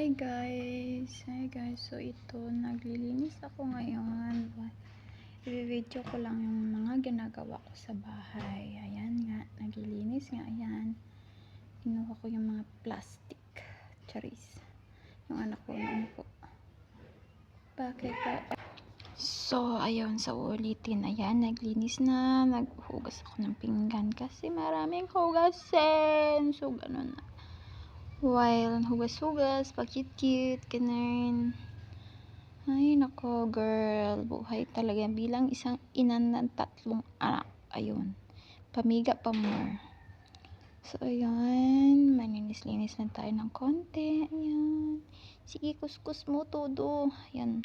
Hi guys, so ito naglilinis ako ngayon. I-video ko lang yung mga ginagawa ko sa bahay. Ayan nga, naglilinis nga. Ayan, kinuha ko yung mga plastic, charis, yung anak ko noon po. Bakit po? So ayun, sa ulitin, ayan, naglinis na, naghugas ako ng pinggan kasi maraming hugasin. So ganun na, while hugas-hugas, pa-cute-cute, ganun. Ay nako girl, buhay talaga bilang isang ina ng 3 anak. Ayun, pamiga pa more. So ayun, maninis-linis lang tayo ng konti. Ayan, sige, kuskus mo todo. Ayan,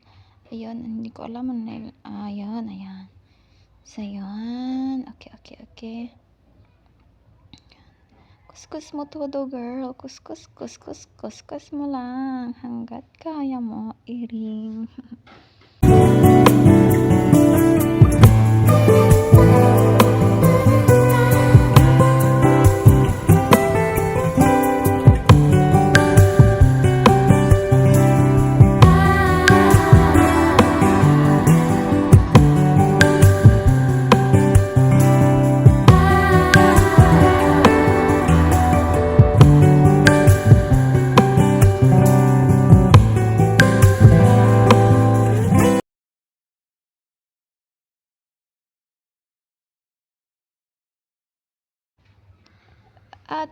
ayun, hindi ko alam ano. Ayan. So ayan, okay. Kuskus mo todo girl, kuskus mo lang hanggat kaya mo, iring. At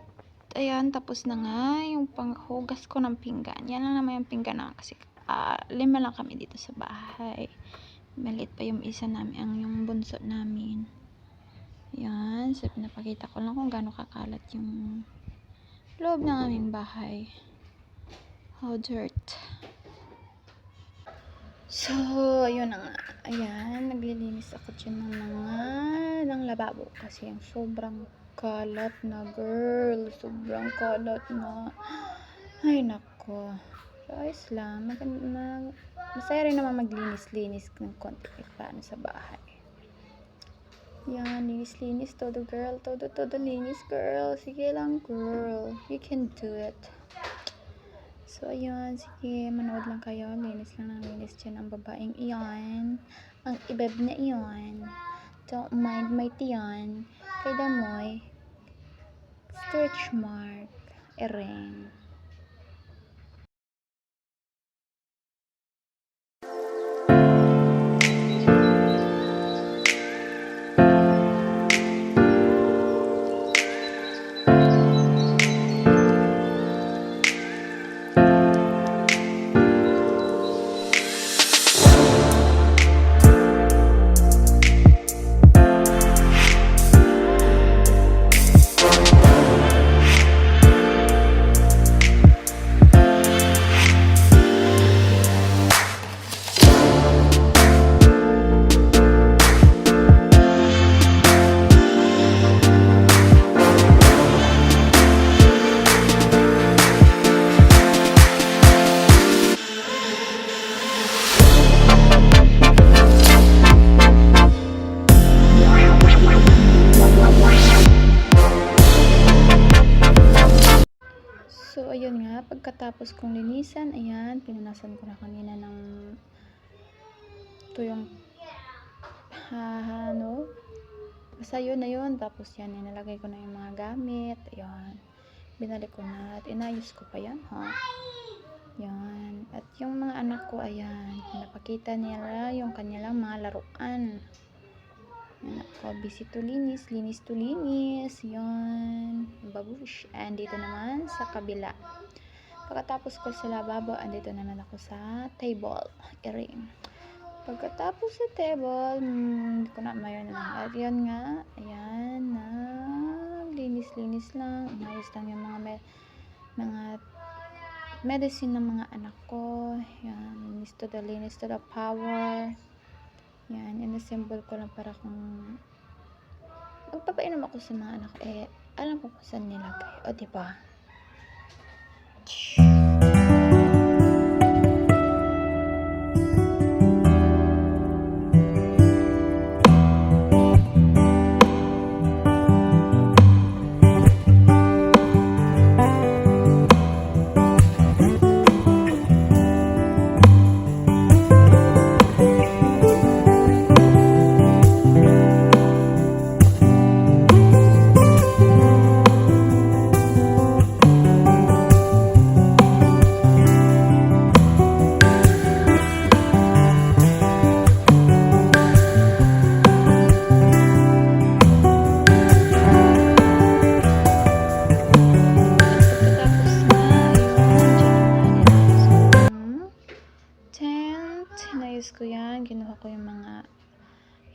ayan, tapos na nga yung panghugas ko ng pinggan. Yan lang naman yung pinggan na kasi 5 lang kami dito sa bahay. Maliit pa yung isa namin, ang yung bunso namin. Yan, so pinapakita ko lang kung gaano kakalat yung loob ng aming bahay. How dirt. So, ayun na nga. Ayan, naglilinis ako dyan ng lababo kasi yung sobrang kalat na girl. Sobrang kalat na. Ay, nako. So, ayos lang. Masaya rin naman maglinis-linis ng konti paano sa bahay. Yan, linis-linis. Todo girl. Todo linis girl. Sige lang girl. You can do it. So, ayun. Sige, manood lang kayo. Linis dyan ang babaeng iyon. Ang ibab na iyon. Don't mind my tiyan. Kay damoy. Stretch mark. Ering. So, ayun nga, pagkatapos kong linisan, ayan, pinunasan ko na kanina ng ito yung basta yun na yun. Tapos yan, inalagay ko na yung mga gamit. Ayan, binalik ko na at inayos ko pa yan, ha. Yan, at yung mga anak ko, ayan, pinapakita nila yung kanilang mga laruan. Yan ako, busy to linis to linis. Yan, babush. And dito naman sa kabila, pagkatapos ko sa lababo, andito naman ako sa table, iring. Pagkatapos sa table, hindi ko na mayon na lang. At yan nga, ayan, linis lang, inayos lang yung mga medicine ng mga anak ko. Yan, linis to the power. Yan, in-assemble ko lang para kung magpapainom ako sa mga anak, alam ko kung saan nilagay. O, diba? Ayan, kinuha ko yung mga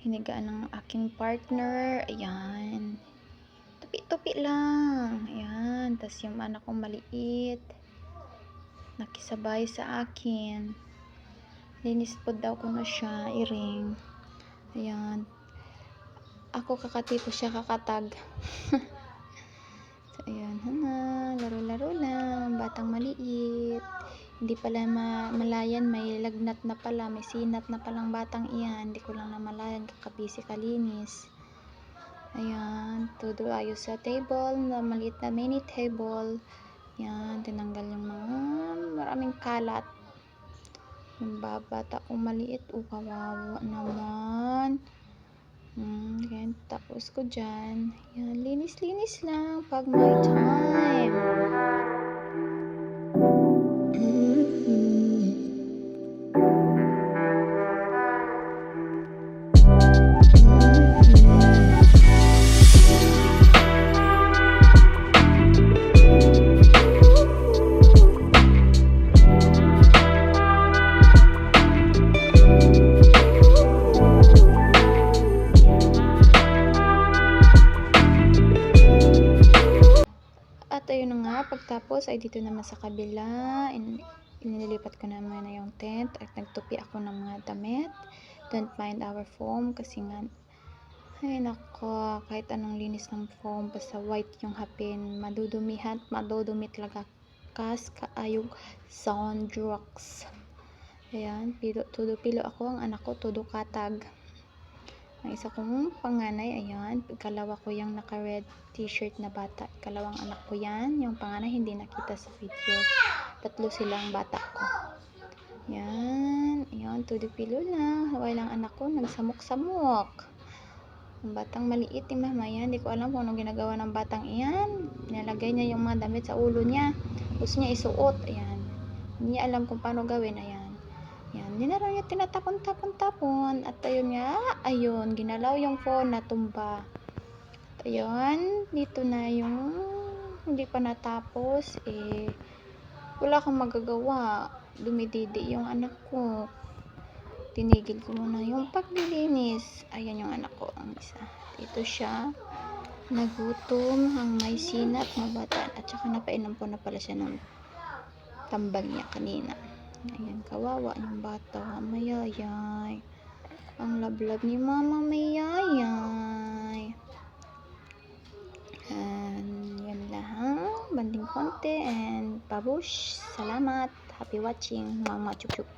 hinigaan ng aking partner. Ayan. Tupi-tupi lang. Ayan. Tas yung anak kong maliit, nakisabay sa akin. Linis po daw ko na siya, iring. Ayan. Ako kakatipo siya kakatag. So, ayan. Laro-laro lang. Batang maliit. Hindi pala malayan, may lagnat na pala, may sinat na palang batang iyan. Hindi ko lang namalayan, kakabisi kalinis. Ayan, todo ayos sa table, na maliit na mini table. Ayan, tinanggal yung mga maraming kalat. Yung bata kong maliit, kawawa naman. Ayan, tapos ko dyan. Ayan, linis-linis lang pag may time. At ayun na nga, pagtapos ay dito naman sa kabila, inilipat ko naman na yung tent at nagtupi ako ng mga damit. Don't mind our foam kasi nga, ay nako, kahit anong linis ng foam, basta white yung hapin, madudumihan, madudumi talaga kas kaayog Sondrox. Ayan, pilo ako, ang anak ko todo katag. Ang isa kong panganay, ayan, ikalawa ko yung naka-red t-shirt na bata. Ikalawang anak ko yan, yung panganay hindi nakita sa video. Tatlo silang bata ko. Yan, ayan, todo pilo lang. Haway lang anak ko, nagsamok-samok. Ang batang maliit ni mama yan, hindi ko alam kung anong ginagawa ng batang iyan. Nilagay niya yung mga damit sa ulo niya. Gusto niya isuot, ayan. Hindi niya alam kung paano gawin, ayan. Yan, hindi na raw niya tinatapon-tapon-tapon. At ayun nga, ayun, ginalaw yung phone, natumba. At ayun, dito na yung hindi pa natapos. Wala kang magagawa. Dumididi yung anak ko. Tinigil ko muna yung paglilinis. Ayan yung anak ko, ang isa. Ito siya, nagutom, ang may sinat na bata. At saka napainom po na pala siya ng tambal niya kanina. Ayan, kawawa yung bata, mayayay. Ang lablab ni mama, mayayay. And yan lang, banding konti and babush. Salamat, happy watching, mama chup chup.